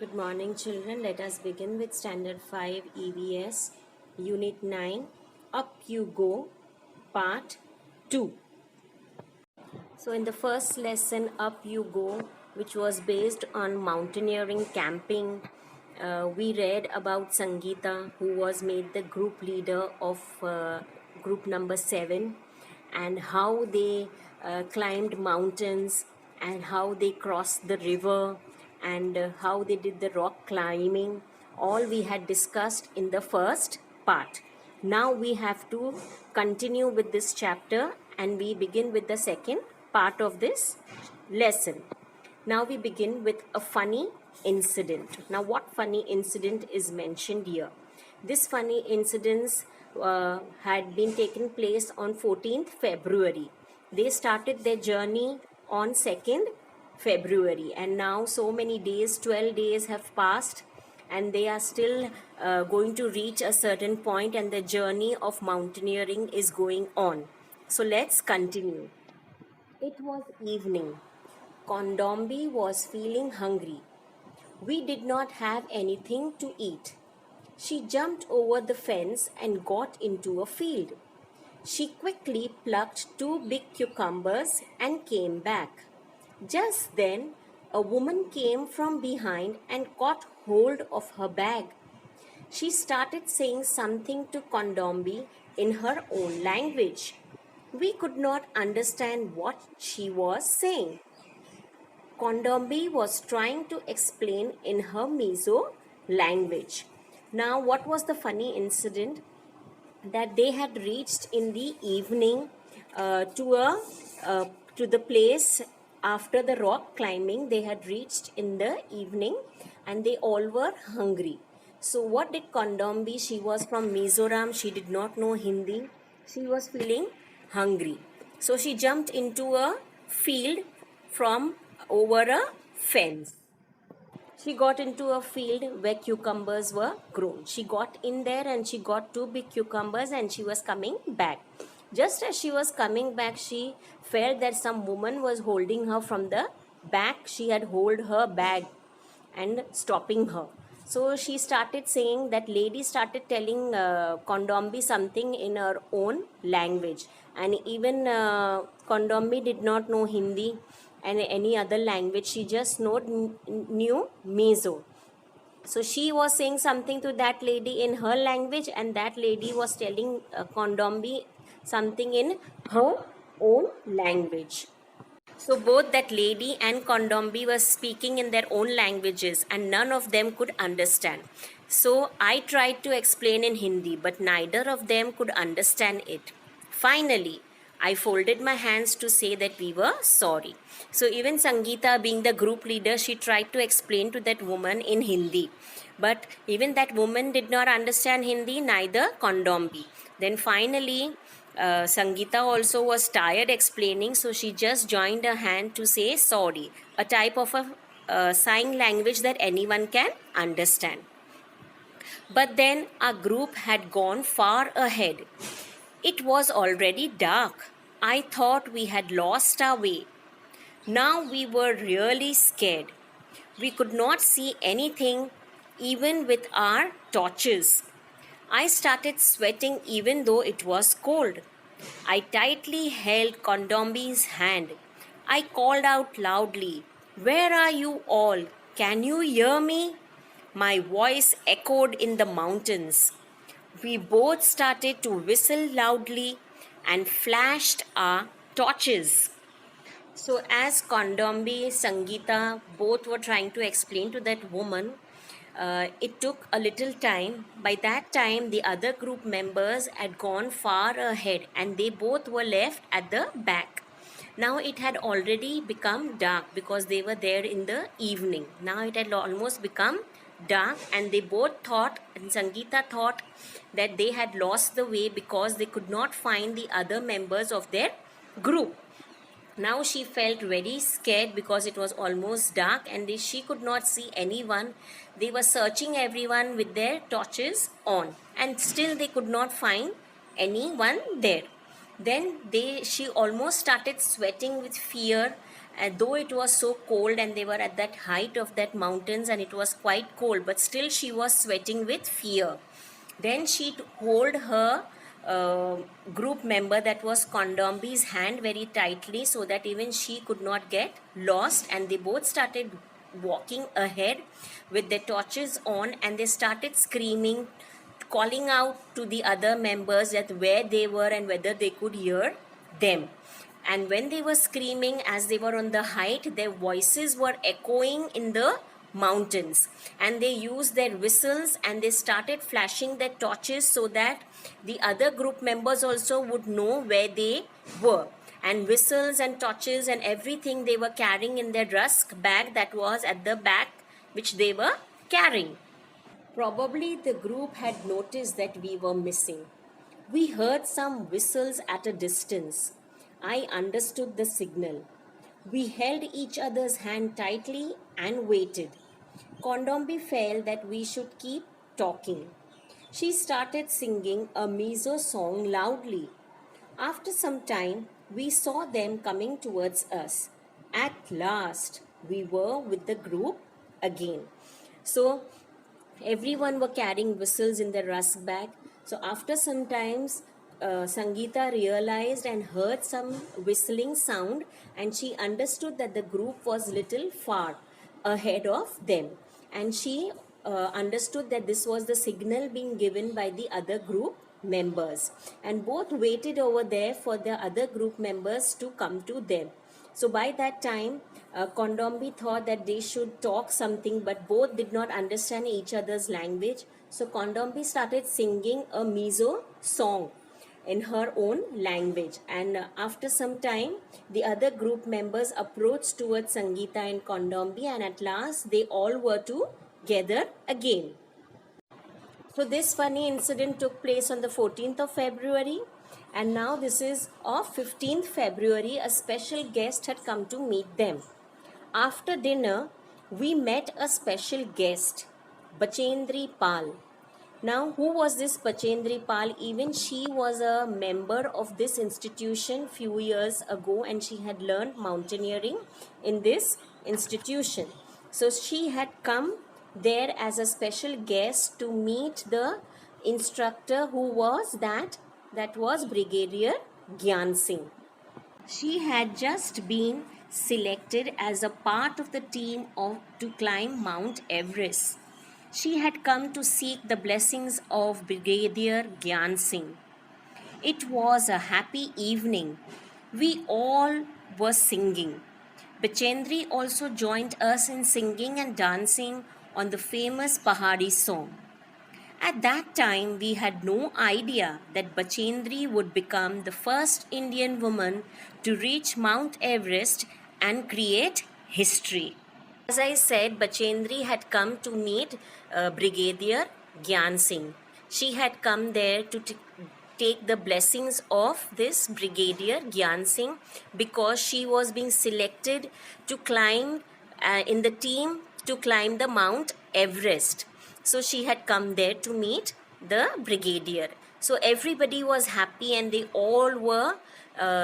Good morning, children. Let us begin with Standard 5 EVS, Unit 9, Up You Go, Part 2. So, in the first lesson, Up You Go, which was based on mountaineering camping, we read about Sangeeta, who was made the group leader of group number 7, and how they climbed mountains and how they crossed the river and how they did the rock climbing. All we had discussed in the first part. Now we have to continue with this chapter and we begin with the second part of this lesson. Now we begin with a funny incident. Now, what funny incident is mentioned here? This funny incident had been taken place on 14th February. They started their journey on 2nd February, and now so many days, 12 days have passed, and they are still going to reach a certain point, and the journey of mountaineering is going on. So let's continue. It was evening. Kondombi was feeling hungry. We did not have anything to eat. She jumped over the fence and got into a field. She quickly plucked 2 big cucumbers and came back. Just then, a woman came from behind and caught hold of her bag. She started saying something to Kondombi in her own language. We could not understand what she was saying. Kondombi was trying to explain in her Mizo language. Now, what was the funny incident? That they had reached in the evening to the place after the rock climbing. They had reached in the evening and they all were hungry. So what did Kondombi? She was from Mizoram. She did not know Hindi. She was feeling hungry. So she jumped into a field from over a fence. She got into a field where cucumbers were grown. She got in there and she got 2 big cucumbers and she was coming back. Just as she was coming back, she felt that some woman was holding her from the back. She had hold her bag and stopping her. So she started saying, that lady started telling Kondombi something in her own language. And even Kondombi did not know Hindi and any other language. She just knew Mizo. So she was saying something to that lady in her language, and that lady was telling Kondombi something in her own language. So both that lady and Kondombi were speaking in their own languages and none of them could understand. So I tried to explain in Hindi, but neither of them could understand it. Finally, I folded my hands to say that we were sorry. So even Sangeeta, being the group leader, she tried to explain to that woman in Hindi. But even that woman did not understand Hindi, neither Kondombi. Then finally, Sangeeta also was tired explaining, so she just joined her hand to say sorry, a type of a sign language that anyone can understand. But then our group had gone far ahead. It was already dark. I thought we had lost our way. Now we were really scared. We could not see anything even with our torches. I started sweating even though it was cold. I tightly held Kondombi's hand. I called out loudly, "Where are you all? Can you hear me?" My voice echoed in the mountains. We both started to whistle loudly and flashed our torches. So as Kondombi, Sangeeta, both were trying to explain to that woman, it took a little time. By that time, the other group members had gone far ahead and they both were left at the back. Now it had already become dark because they were there in the evening. Now it had almost become dark and they both thought, and Sangeeta thought, that they had lost the way because they could not find the other members of their group. Now she felt very scared because it was almost dark and she could not see anyone. They were searching everyone with their torches on and still they could not find anyone there. Then she almost started sweating with fear And though it was so cold and they were at that height of that mountains and it was quite cold, but still she was sweating with fear. Then she hold her uh, group member, that was Kondombi's, hand very tightly so that even she could not get lost, and they both started walking ahead with their torches on, and they started screaming, calling out to the other members that where they were and whether they could hear them. And when they were screaming, as they were on the height, their voices were echoing in the mountains, and they used their whistles and they started flashing their torches so that the other group members also would know where they were. And whistles and torches and everything they were carrying in their rusk bag that was at the back, which they were carrying. Probably the group had noticed that we were missing. We heard some whistles at a distance. I understood the signal. We held each other's hand tightly and waited. Kondombi felt that we should keep talking. She started singing a Mizo song loudly. After some time, we saw them coming towards us. At last, we were with the group again. So, everyone were carrying whistles in their rusk bag. So after some times, Sangeeta realized and heard some whistling sound, and she understood that the group was little far ahead of them, and she understood that this was the signal being given by the other group members, and both waited over there for the other group members to come to them. So by that time, Kondombi thought that they should talk something, but both did not understand each other's language. So Kondombi started singing a Mizo song in her own language. And after some time, the other group members approached towards Sangeeta and Kondombi, and at last they all were together again. So this funny incident took place on the 14th of February, and now this is of 15th February. A special guest had come to meet them. After dinner, we met a special guest, Bachendri Pal. Now, who was this Bachendri Pal? Even she was a member of this institution few years ago, and she had learned mountaineering in this institution. So she had come there as a special guest to meet the instructor. Who was that? That was Brigadier Gyan Singh. She had just been selected as a part of the team to climb Mount Everest. She had come to seek the blessings of Brigadier Gyan Singh. It was a happy evening. We all were singing. Bachendri also joined us in singing and dancing on the famous Pahari song. At that time, we had no idea that Bachendri would become the first Indian woman to reach Mount Everest and create history. As I said, Bachendri had come to meet Brigadier Gyan Singh. She had come there to take the blessings of this Brigadier Gyan Singh because she was being selected to climb in the team to climb the Mount Everest. So she had come there to meet the brigadier. So everybody was happy and they all were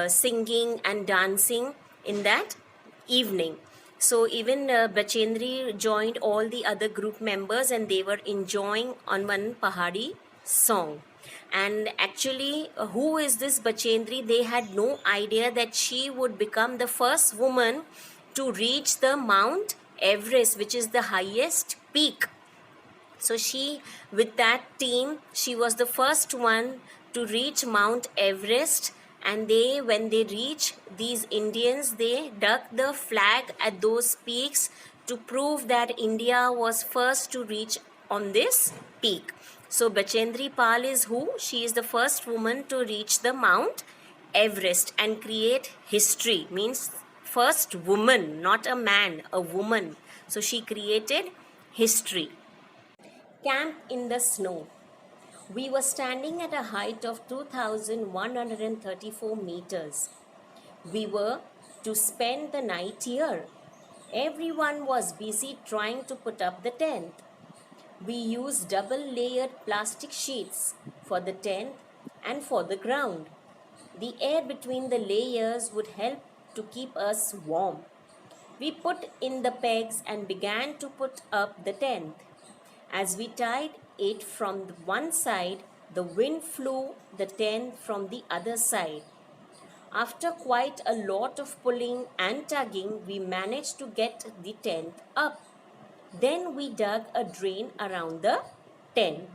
singing and dancing in that evening. So even Bachendri joined all the other group members and they were enjoying on one Pahari song. And actually, who is this Bachendri? They had no idea that she would become the first woman to reach the Mount Everest, which is the highest peak. So she, with that team, she was the first one to reach Mount Everest. And when they reach, these Indians, they dug the flag at those peaks to prove that India was first to reach on this peak. So Bachendri Pal is who? She is the first woman to reach the Mount Everest and create history. Means first woman, not a man, a woman. So she created history. Camp in the snow. We were standing at a height of 2,134 meters. We were to spend the night here. Everyone was busy trying to put up the tent. We used double-layered plastic sheets for the tent and for the ground. The air between the layers would help to keep us warm. We put in the pegs and began to put up the tent. As we tied it from the one side, the wind flew the tent from the other side. After quite a lot of pulling and tugging, we managed to get the tent up. Then we dug a drain around the tent.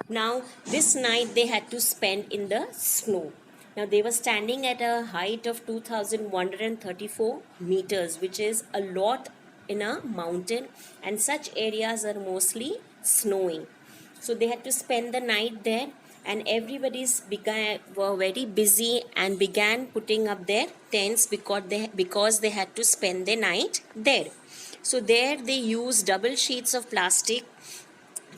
Now, this night they had to spend in the snow. Now, they were standing at a height of 2134 meters, which is a lot in a mountain, and such areas are mostly snowing. So, they had to spend the night there, and were very busy and began putting up their tents because they had to spend the night there. So, there they used double sheets of plastic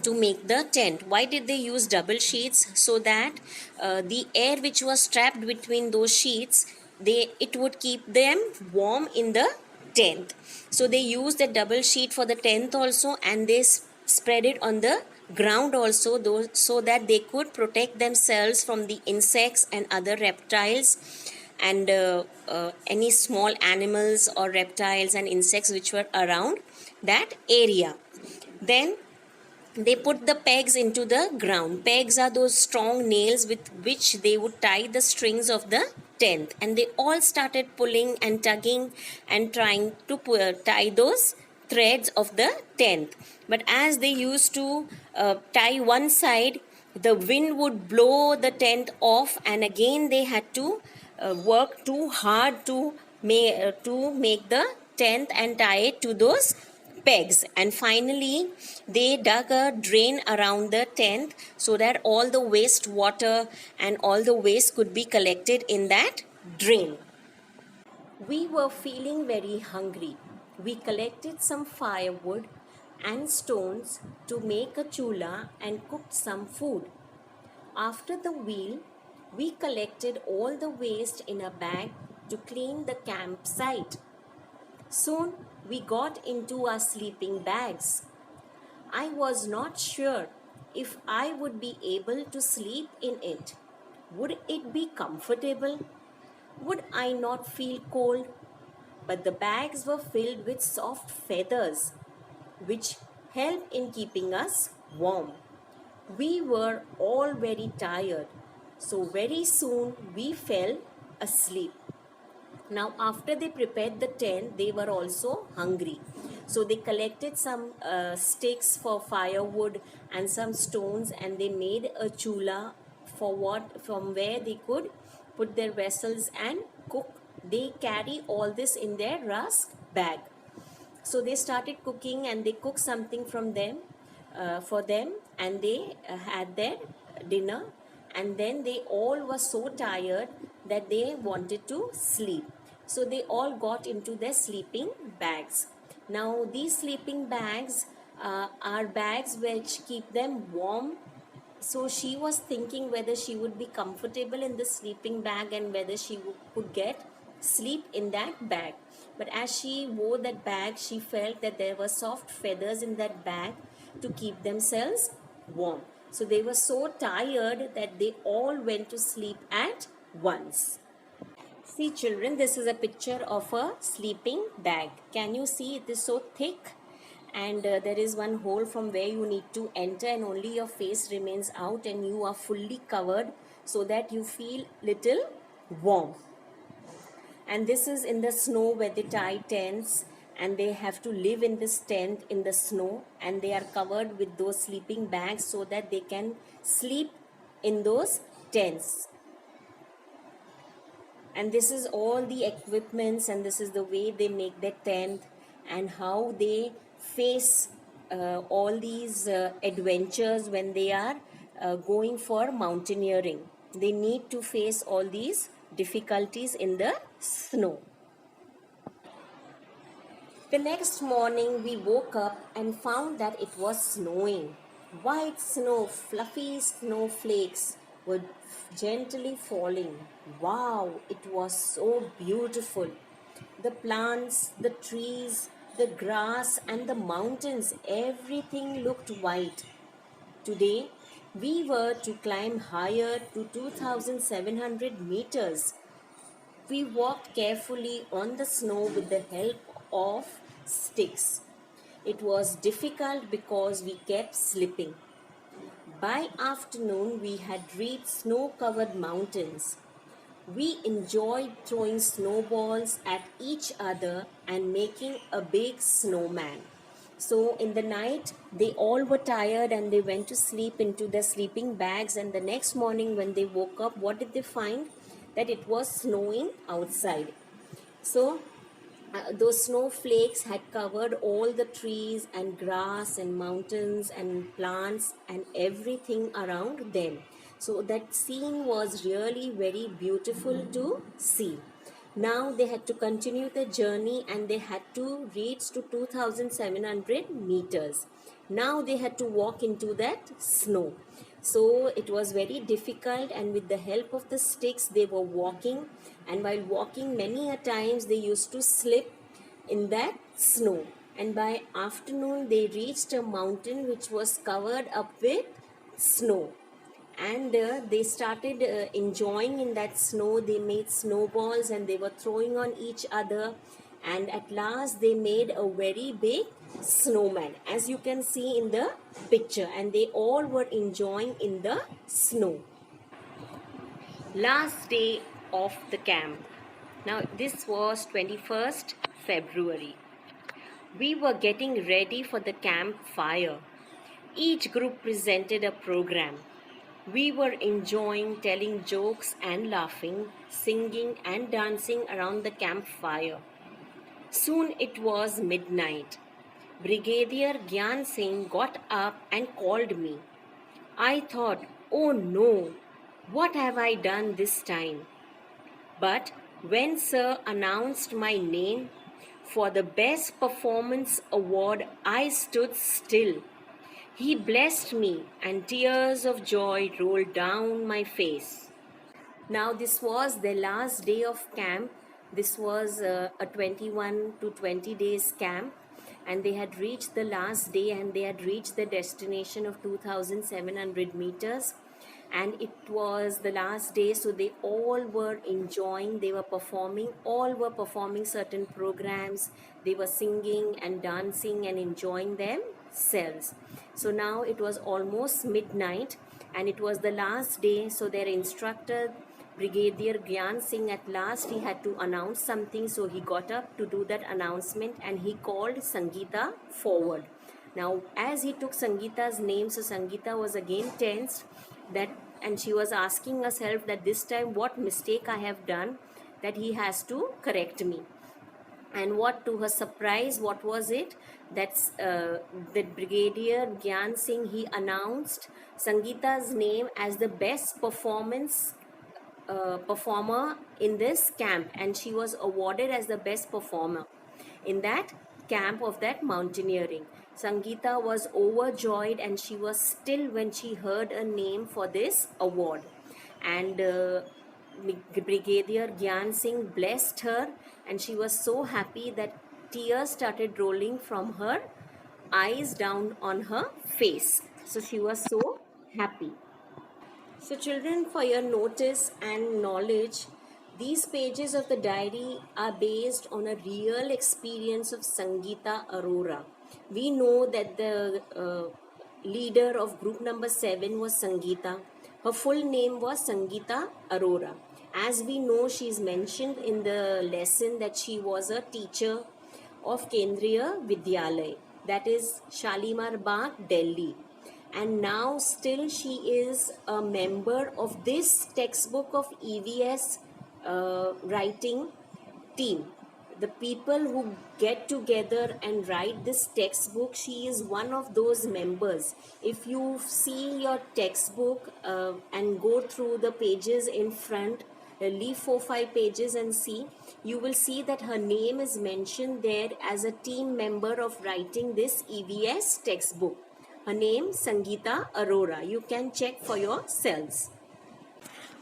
to make the tent. Why did they use double sheets? So that the air which was trapped between those sheets, it would keep them warm in the tent. So they used a double sheet for the tent also, and they spread it on the ground also, so that they could protect themselves from the insects and other reptiles and any small animals or reptiles and insects which were around that area. Then they put the pegs into the ground. Pegs are those strong nails with which they would tie the strings of the tent, and they all started pulling and tugging and trying to tie those threads of the tent. But as they used to tie one side, the wind would blow the tent off, and again they had to work too hard to make the tent and tie it to those pegs. And finally they dug a drain around the tent so that all the waste water and all the waste could be collected in that drain. We were feeling very hungry. We collected some firewood and stones to make a chula and cooked some food. After the meal, we collected all the waste in a bag to clean the campsite. Soon we got into our sleeping bags. I was not sure if I would be able to sleep in it. Would it be comfortable? Would I not feel cold? But the bags were filled with soft feathers, which helped in keeping us warm. We were all very tired, so very soon we fell asleep. Now, after they prepared the tent, they were also hungry. So they collected some sticks for firewood and some stones, and they made a chula from where they could put their vessels and cook. They carry all this in their rusk bag. So they started cooking, and they cooked something for them, and they had their dinner. And then they all were so tired that they wanted to sleep. So they all got into their sleeping bags. Now these sleeping bags are bags which keep them warm. So she was thinking whether she would be comfortable in the sleeping bag and whether she could get sleep in that bag. But as she wore that bag, she felt that there were soft feathers in that bag to keep themselves warm. So they were so tired that they all went to sleep at once. See children, this is a picture of a sleeping bag. Can you see it is so thick, and there is one hole from where you need to enter, and only your face remains out and you are fully covered so that you feel little warm. And this is in the snow where they tie tents, and they have to live in this tent in the snow, and they are covered with those sleeping bags so that they can sleep in those tents. And this is all the equipments, and this is the way they make their tent, and how they face all these adventures when they are going for mountaineering. They need to face all these difficulties in the snow. The next morning we woke up and found that it was snowing. White snow, fluffy snowflakes were gently falling. Wow, it was so beautiful. The plants, the trees, the grass and the mountains, everything looked white. Today, we were to climb higher to 2,700 meters. We walked carefully on the snow with the help of sticks. It was difficult because we kept slipping. By afternoon, we had reached snow covered mountains. We enjoyed throwing snowballs at each other and making a big snowman. So, in the night, they all were tired and they went to sleep into their sleeping bags. And the next morning, when they woke up, what did they find? That it was snowing outside. So, those snowflakes had covered all the trees and grass and mountains and plants and everything around them. So that scene was really very beautiful to see. Now they had to continue the journey and they had to reach to 2700 meters. Now they had to walk into that snow. So it was very difficult, and with the help of the sticks they were walking, and while walking many a times they used to slip in that snow. And by afternoon they reached a mountain which was covered up with snow, and they started enjoying in that snow. They made snowballs and they were throwing on each other, and at last they made a very big snowman, as you can see in the picture, and they all were enjoying in the snow. Last day of the camp. Now this was 21st February. We were getting ready for the campfire. Each group presented a program. We were enjoying telling jokes and laughing, singing and dancing around the campfire. Soon it was midnight. Brigadier Gyan Singh got up and called me. I thought, oh no, what have I done this time? But when Sir announced my name for the Best Performance Award, I stood still. He blessed me and tears of joy rolled down my face. Now this was the last day of camp. This was a 21 to 20 days camp, and they had reached the last day and they had reached the destination of 2700 meters, and it was the last day, so they all were enjoying. They were performing, all were performing certain programs. They were singing and dancing and enjoying themselves. So now it was almost midnight and it was the last day, so their instructor Brigadier Gyan Singh, at last he had to announce something, so he got up to do that announcement and he called Sangeeta forward. Now as he took Sangeeta's name, so Sangeeta was again tensed, that, and she was asking herself that this time what mistake I have done, that he has to correct me. And what, to her surprise, what was it? That's that Brigadier Gyan Singh, he announced Sangeeta's name as the best performer in this camp, and she was awarded as the best performer in that camp of that mountaineering. Sangeeta was overjoyed and she was still when she heard a name for this award. And Brigadier Gyan Singh blessed her, and she was so happy that tears started rolling from her eyes down on her face. So she was so happy. So children, for your notice and knowledge, these pages of the diary are based on a real experience of Sangeeta Arora. We know that the leader of group number 7 was Sangeeta. Her full name was Sangeeta Arora. As we know, she is mentioned in the lesson that she was a teacher of Kendriya Vidyalaya, that is Shalimar Bagh, Delhi. And now still she is a member of this textbook of EVS writing team. The people who get together and write this textbook, she is one of those members. If you see your textbook and go through the pages in front, leave 4-5 pages and see, you will see that her name is mentioned there as a team member of writing this EVS textbook. Her name Sangeeta Arora. You can check for yourselves.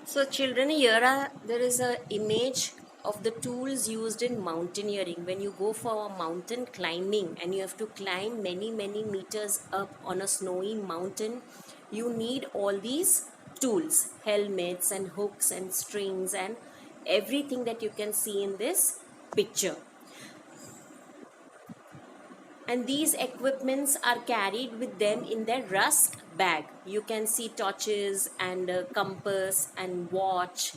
So children, here there is a image of the tools used in mountaineering. When you go for a mountain climbing and you have to climb many meters up on a snowy mountain, you need all these tools, helmets and hooks and strings and everything that you can see in this picture. and these equipments are carried with them in their rusk bag. You can see torches and a compass and watch,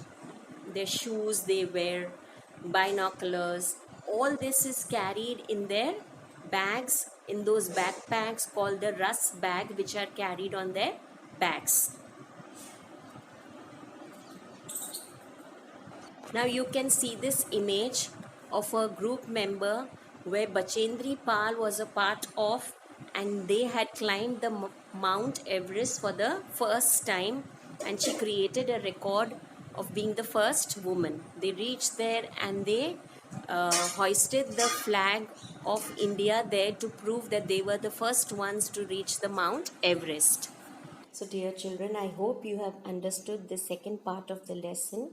their shoes they wear, binoculars. All this is carried in their bags, in those backpacks called the rusk bag, which are carried on their backs. Now you can see this image of a group member where Bachendri Pal was a part of, and they had climbed the Mount Everest for the first time, and she created a record of being the first woman. They reached there and they hoisted the flag of India there to prove that they were the first ones to reach the Mount Everest. So dear children, I hope you have understood the second part of the lesson,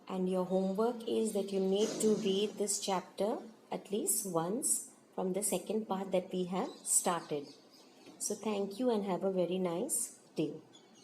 and your homework is that you need to read this chapter at least once from the second part that we have started. So thank you and have a very nice day.